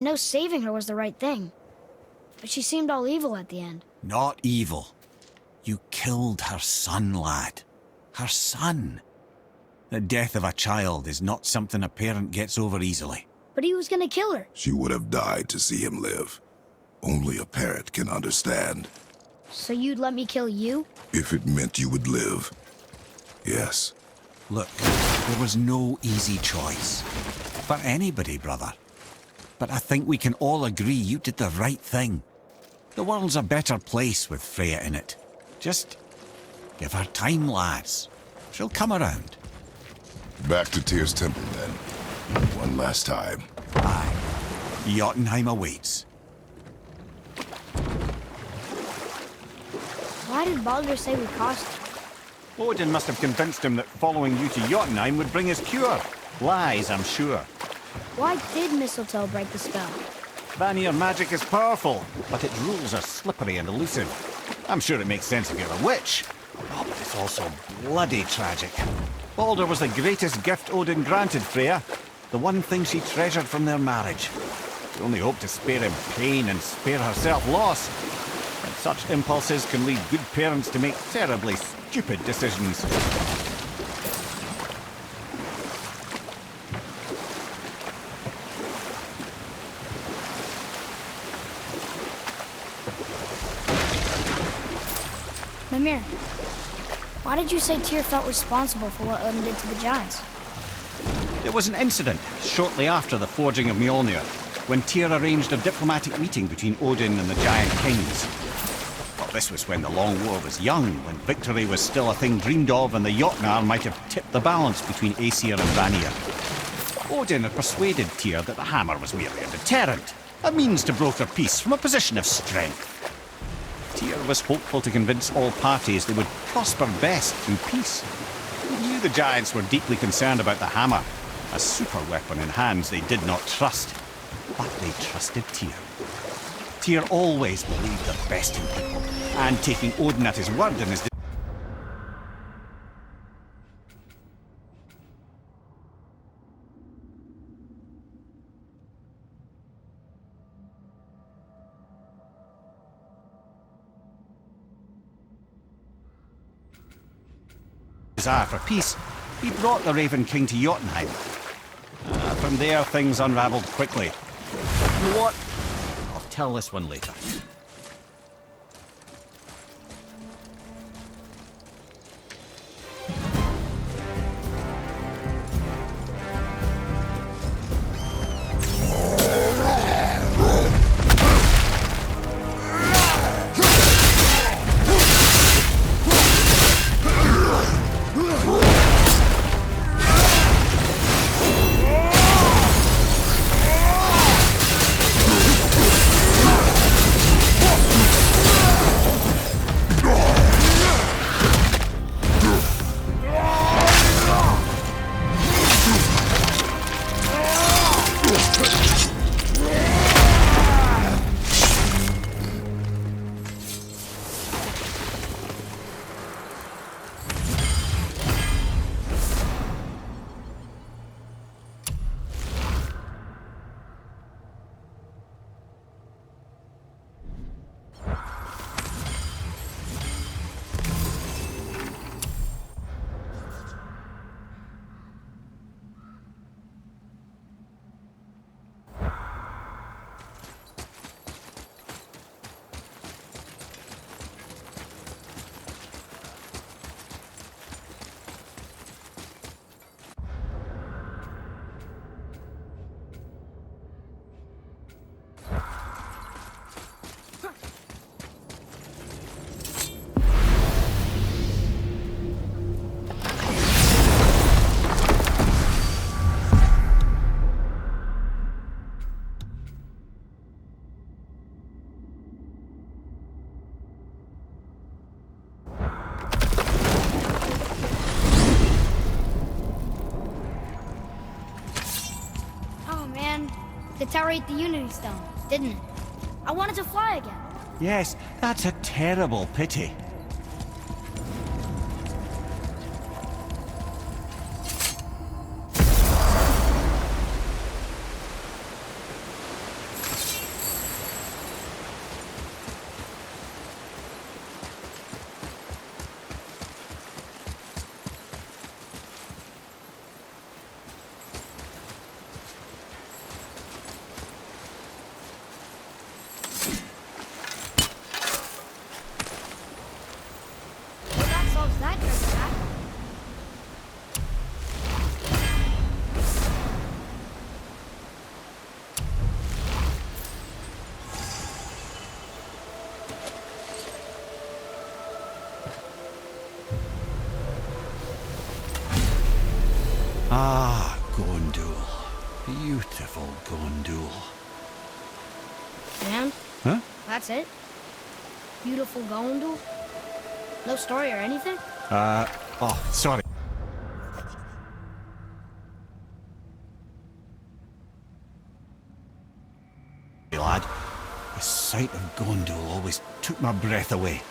know saving her was the right thing. But she seemed all evil at the end. Not evil. You killed her son, lad. Her son. The death of a child is not something a parent gets over easily. But he was gonna kill her. She would have died to see him live. Only a parent can understand. So you'd let me kill you? If it meant you would live. Yes. Look, there was no easy choice. For anybody, brother. But I think we can all agree you did the right thing. The world's a better place with Freya in it. Just give her time, lads. She'll come around. Back to Tyr's temple, then. One last time. Aye. Jotunheim awaits. Why did Baldur say we cost him? Odin must have convinced him that following you to Jotunheim would bring his cure. Lies, I'm sure. Why did Mistletoe break the spell? Vanir magic is powerful, but its rules are slippery and elusive. I'm sure it makes sense if you're a witch. Oh, but it's also bloody tragic. Baldur was the greatest gift Odin granted Freya. The one thing she treasured from their marriage. She only hoped to spare him pain and spare herself loss. And such impulses can lead good parents to make terribly stupid decisions. Mimir, why did you say Tyr felt responsible for what Odin did to the giants? There was an incident shortly after the forging of Mjolnir, when Tyr arranged a diplomatic meeting between Odin and the giant kings. Well, this was when the Long War was young, when victory was still a thing dreamed of, and the Jotnar might have tipped the balance between Aesir and Vanir. Odin had persuaded Tyr that the hammer was merely a deterrent, a means to broker peace from a position of strength. Tyr was hopeful to convince all parties they would prosper best through peace. He knew the giants were deeply concerned about the hammer, a super weapon in hands they did not trust. But they trusted Tyr. Tyr always believed the best in people, and taking Odin at his word in his desire for peace, he brought the Raven King to Jotunheim. From there, things unraveled quickly. You know what? I'll tell this one later. The tower ate the Unity Stone, didn't it? I wanted to fly again. Yes, that's a terrible pity. Ah, Gondul. Beautiful Gondul. Man, Huh? that's it? Beautiful Gondul? No story or anything? Oh, sorry. Lad, the sight of Gondul always took my breath away.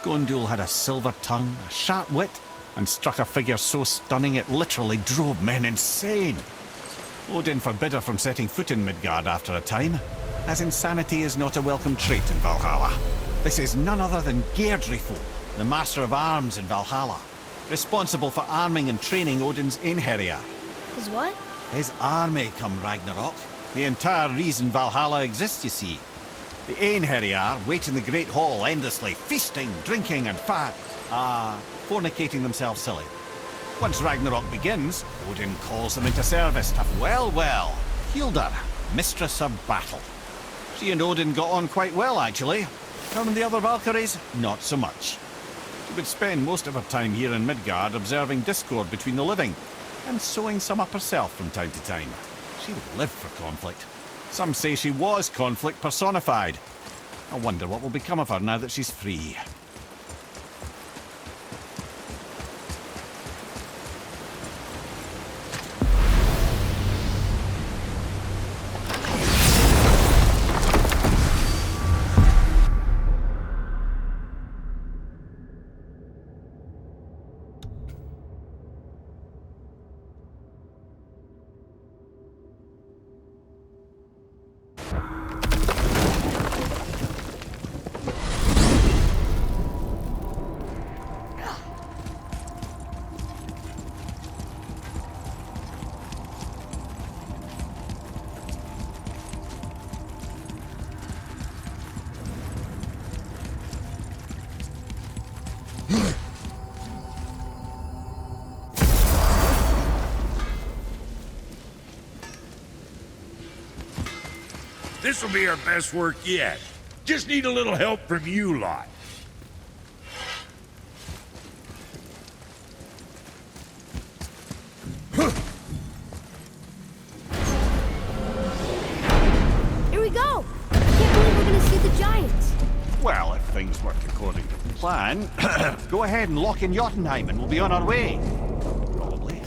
Gondul had a silver tongue, a sharp wit, and struck a figure so stunning it literally drove men insane. Odin forbid her from setting foot in Midgard after a time, as insanity is not a welcome trait in Valhalla. This is none other than Geirdrifo, the master of arms in Valhalla, responsible for arming and training Odin's Einherjar. Is what? His army come Ragnarok. The entire reason Valhalla exists, you see. The Einherjar wait in the Great Hall endlessly, feasting, drinking, and fornicating themselves silly. Once Ragnarok begins, Odin calls them into service to, well, Hildr, mistress of battle. She and Odin got on quite well, actually. Her and the other Valkyries, not so much. She would spend most of her time here in Midgard observing discord between the living, and sewing some up herself from time to time. She lived for conflict. Some say she was conflict personified. I wonder what will become of her now that she's free. This'll be our best work yet. Just need a little help from you lot. Here we go! I can't believe we're gonna see the giants. Well, if things work according to plan, go ahead and lock in Jotunheim and we'll be on our way. Probably.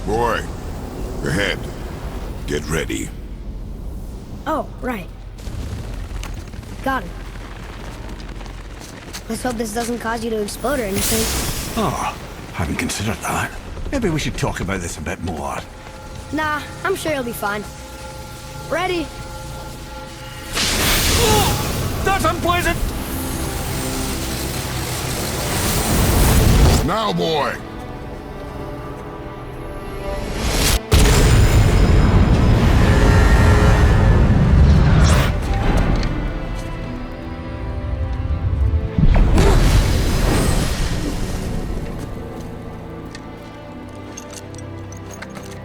Boy, ahead. Get ready. Oh, right. Got it. Let's hope this doesn't cause you to explode or anything. Oh, hadn't considered that. Maybe we should talk about this a bit more. Nah, I'm sure you'll be fine. Ready? That's unpleasant! Now, boy!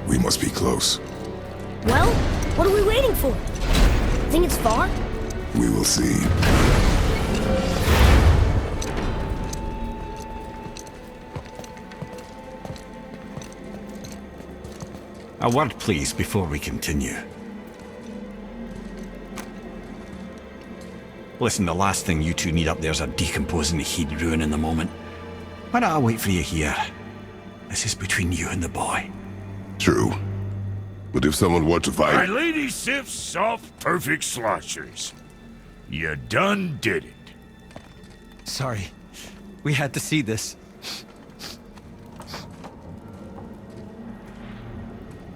We must be close. Well, what are we waiting for? Think it's far? We will see. A word, please, before we continue. Listen, the last thing you two need up there's a decomposing heat ruining the moment. Why don't I wait for you here? This is between you and the boy. True. But if someone were to My fight... lady sips soft, perfect sloshers. You done did it. Sorry. We had to see this.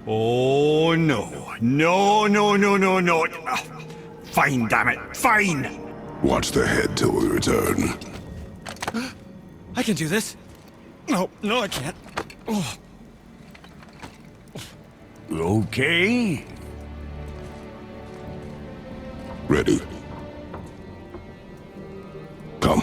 Oh, no. No, no, no, no, no. Fine, damn it. Fine! Watch the head till we return. I can do this. No, I can't. Oh. Okay. Ready. Come.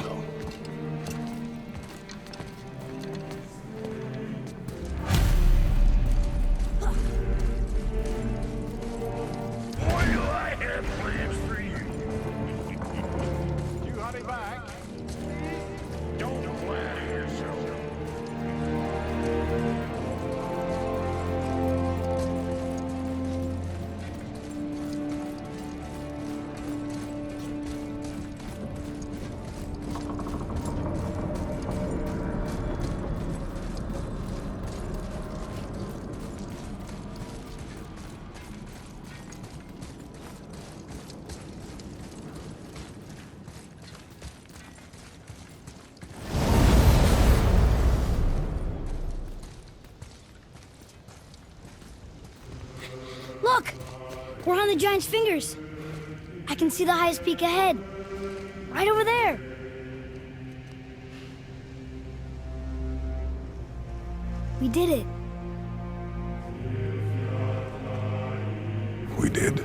Look! We're on the giant's fingers. I can see the highest peak ahead. Right over there. We did it. We did.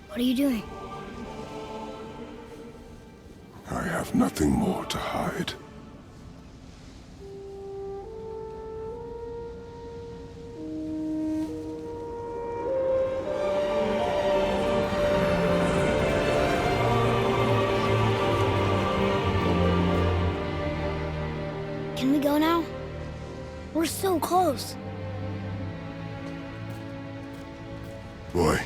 What are you doing? I have nothing more to hide. Can we go now? We're so close. Boy.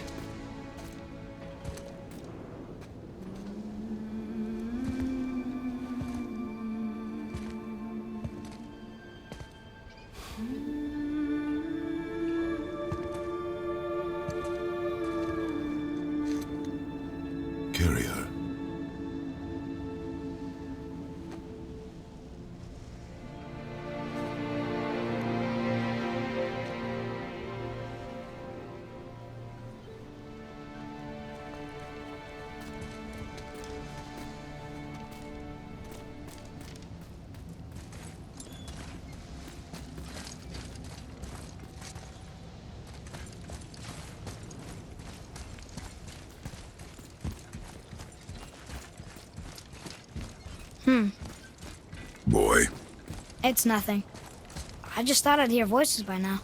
Carry her. Boy. It's nothing. I just thought I'd hear voices by now.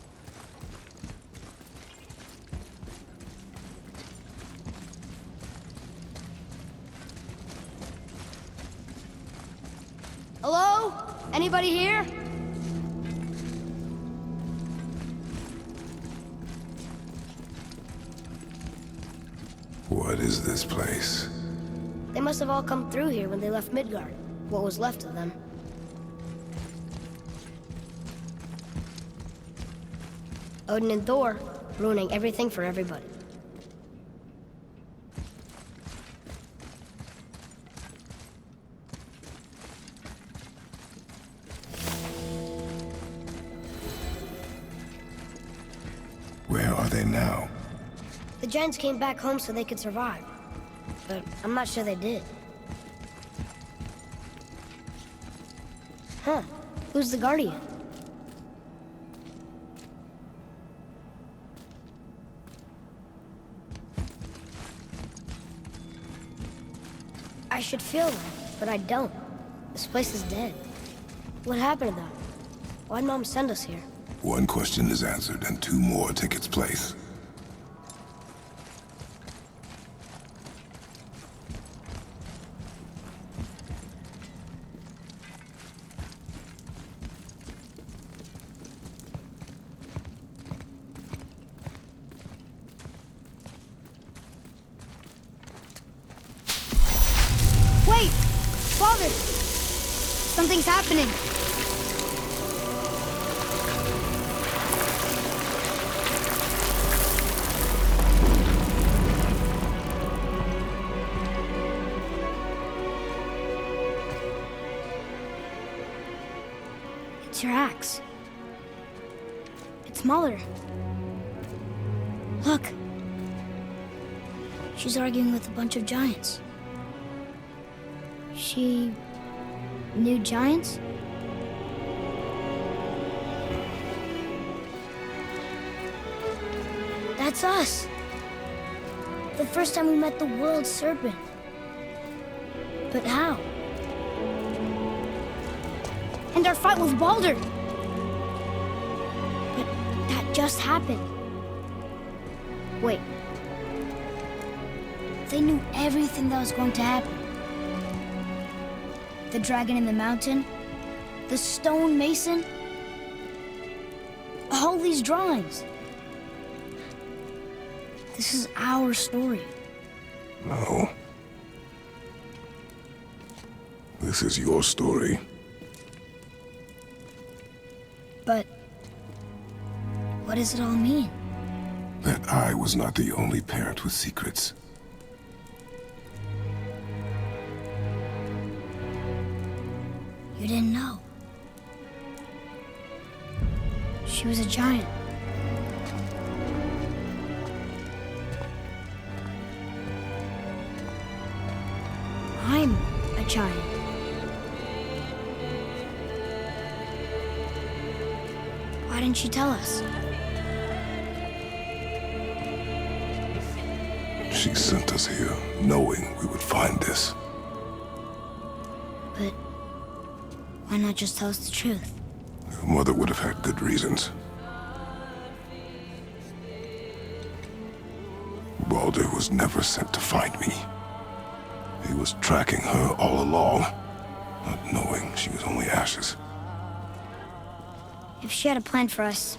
Hello? Anybody here? What is this place? They must have all come through here when they left Midgard. What was left of them. Odin and Thor, ruining everything for everybody. Where are they now? The giants came back home so they could survive. But I'm not sure they did. Huh. Who's the Guardian? I should feel them, but I don't. This place is dead. What happened to them? Why'd Mom send us here? One question is answered and two more take its place. Wait! Father! Something's happening! It's your axe. It's Muller. Look. She's arguing with a bunch of giants. She knew giants? That's us. The first time we met the world serpent. But how? And our fight with Baldur. But that just happened. Wait. They knew everything that was going to happen. The dragon in the mountain, the stone mason, all these drawings. This is our story. No. This is your story. But what does it all mean? That I was not the only parent with secrets. You didn't know. She was a giant. I'm a giant. Why didn't you tell us? She sent us here, knowing we would find this. But why not just tell us the truth? Your mother would have had good reasons. Baldur was never sent to find me. He was tracking her all along, not knowing she was only ashes. If she had a plan for us,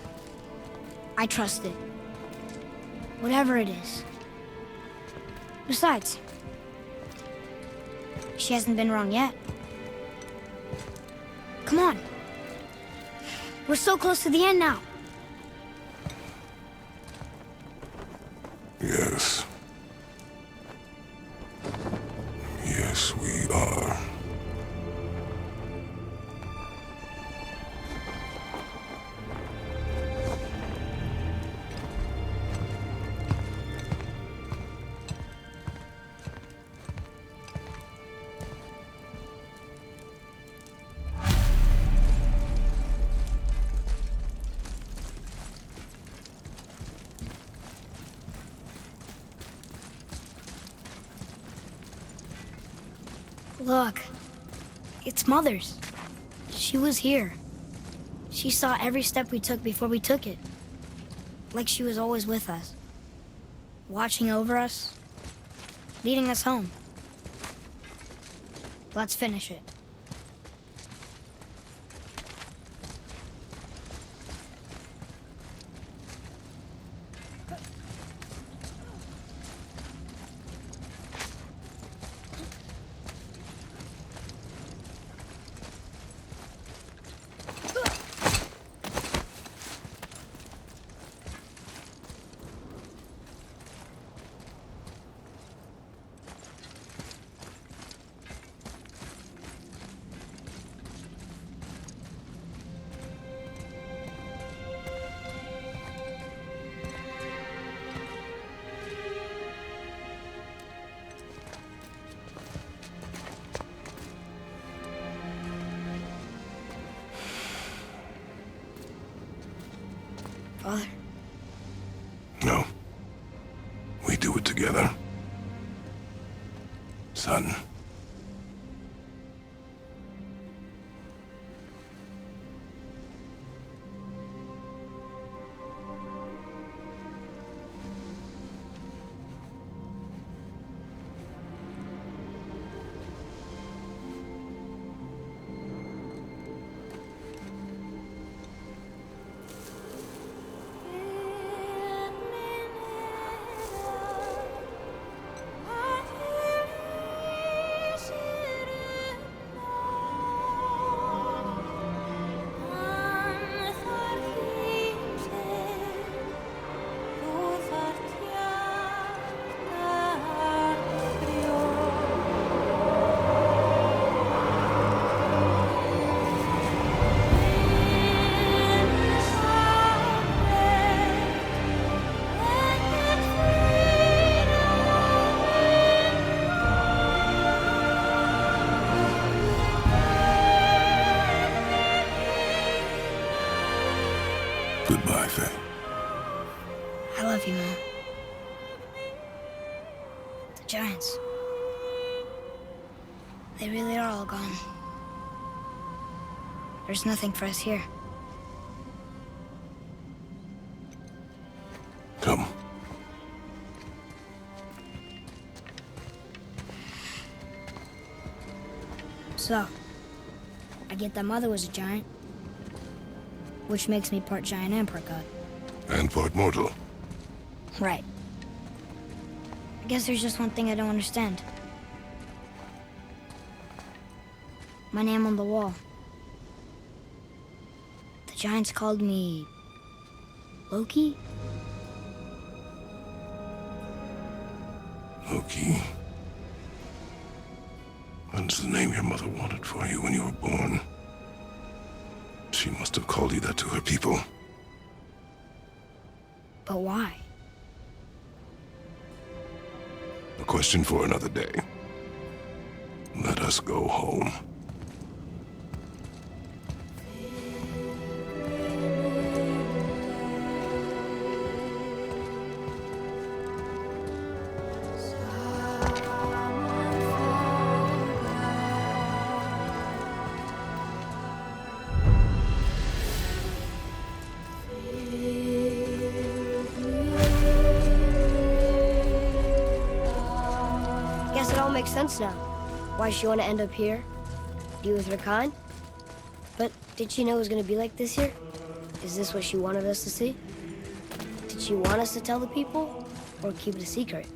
I trust it. Whatever it is. Besides, she hasn't been wrong yet. Come on. We're so close to the end now. Yes. Yes, we are. Look, it's Mother's. She was here. She saw every step we took before we took it. Like she was always with us. Watching over us. Leading us home. Let's finish it. Father? No. We do it together. Son. Goodbye, Faye. I love you, Mom. The Giants. They really are all gone. There's nothing for us here. Come. So, I get that Mother was a giant, which makes me part giant and part god. And part mortal. Right. I guess there's just one thing I don't understand. My name on the wall. The Giants called me... Loki? Loki. That's the name your mother wanted for you when you were born. She must have called you that to her people. But why? A question for another day. Let us go home. Guess it all makes sense now. Why she want to end up here? Be with her kind? But did she know it was going to be like this here? Is this what she wanted us to see? Did she want us to tell the people? Or keep it a secret?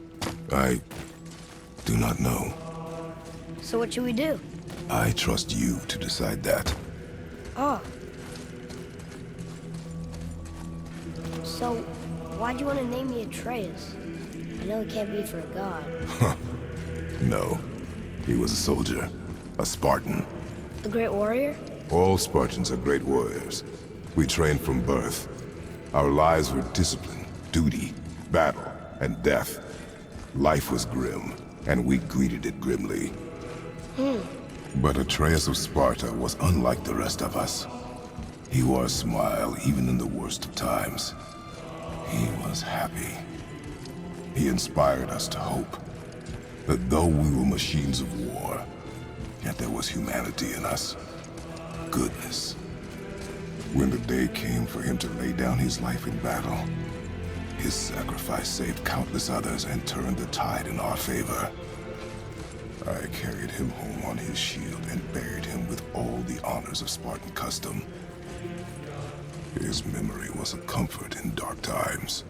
I do not know. So what should we do? I trust you to decide that. Oh. So, why'd you want to name me Atreus? I know it can't be for a god. No. He was a soldier. A Spartan. A great warrior? All Spartans are great warriors. We trained from birth. Our lives were discipline, duty, battle, and death. Life was grim, and we greeted it grimly. But Atreus of Sparta was unlike the rest of us. He wore a smile even in the worst of times. He was happy. He inspired us to hope that though we were machines of war, yet there was humanity in us. Goodness. When the day came for him to lay down his life in battle, his sacrifice saved countless others and turned the tide in our favor. I carried him home on his shield and buried him with all the honors of Spartan custom. His memory was a comfort in dark times.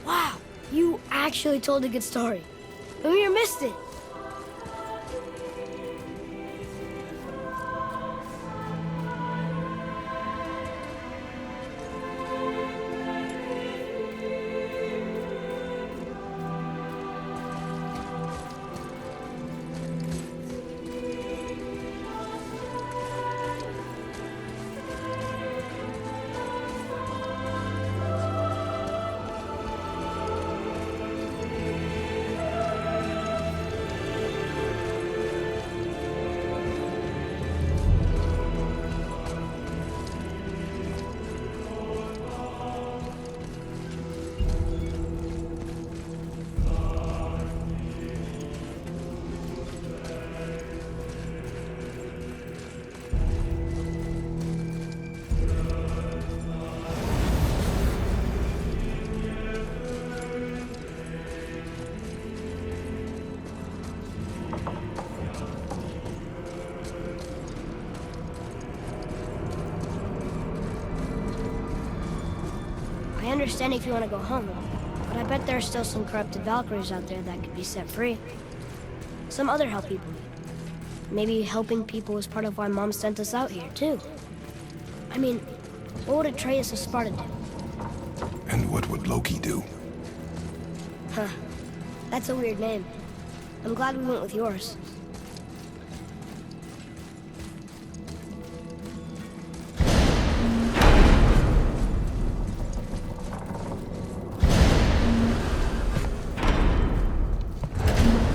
Wow, you actually told a good story. Mimir missed it. I understand if you want to go home, but I bet there are still some corrupted Valkyries out there that could be set free. Some other help people need. Maybe helping people was part of why Mom sent us out here, too. I mean, what would Atreus of Sparta do? And what would Loki do? Huh. That's a weird name. I'm glad we went with yours.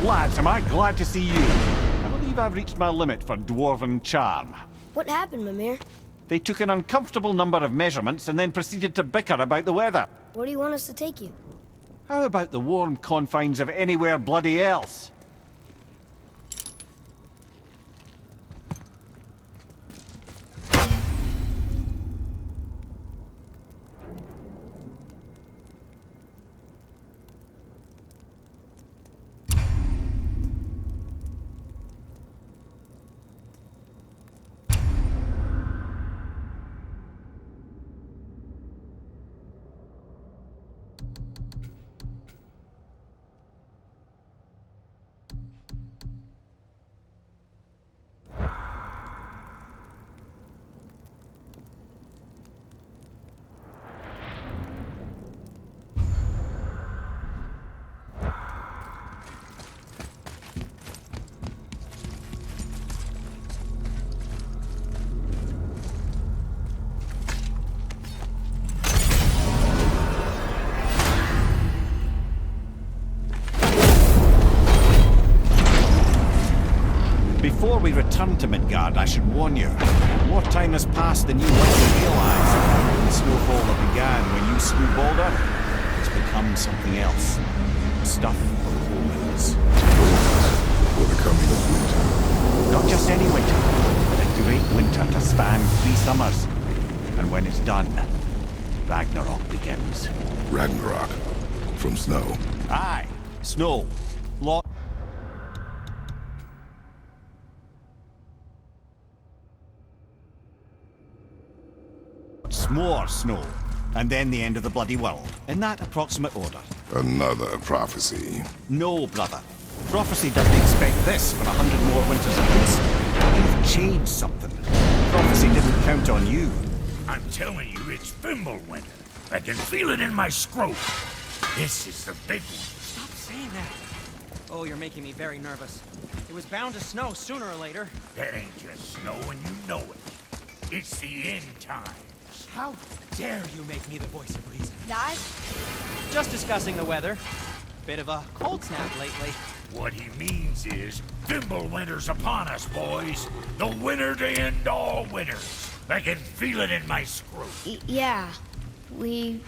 Lads, am I glad to see you. I believe I've reached my limit for dwarven charm. What happened, Mimir? They took an uncomfortable number of measurements and then proceeded to bicker about the weather. Where do you want us to take you? How about the warm confines of anywhere bloody else? Before we return to Midgard, I should warn you. More time has passed than you likely realize. The snowfall that began when you slew Baldur has become something else. Stuff of omens. For the coming of winter. Not just any winter, but a great winter to span 3 summers. And when it's done, Ragnarok begins. Ragnarok. From snow. Aye, snow. Lot. More snow. And then the end of the bloody world. In that approximate order. Another prophecy. No, brother. Prophecy doesn't expect this for 100 more winters at least. You've changed something. Prophecy didn't count on you. I'm telling you, it's Fimbulwinter. I can feel it in my scrotum. This is the big one. Stop saying that. Oh, you're making me very nervous. It was bound to snow sooner or later. That ain't just snow, and you know it. It's the end times. How dare you make me the voice of reason? Dad? Just discussing the weather. Bit of a cold snap lately. What he means is, Fimbulwinter's upon us, boys. The winter to end all winters. I can feel it in my scrotum. Yeah. We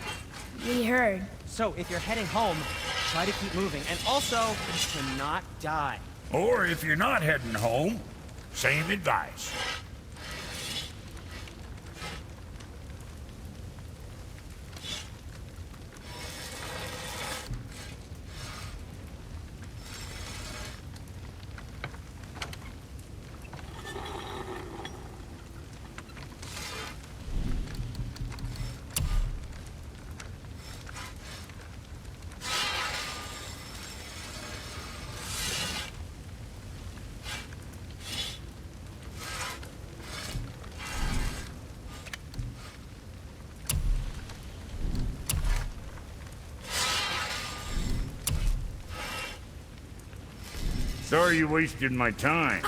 heard. So, if you're heading home, try to keep moving. And also, to not die. Or if you're not heading home, same advice. Sorry you wasted my time.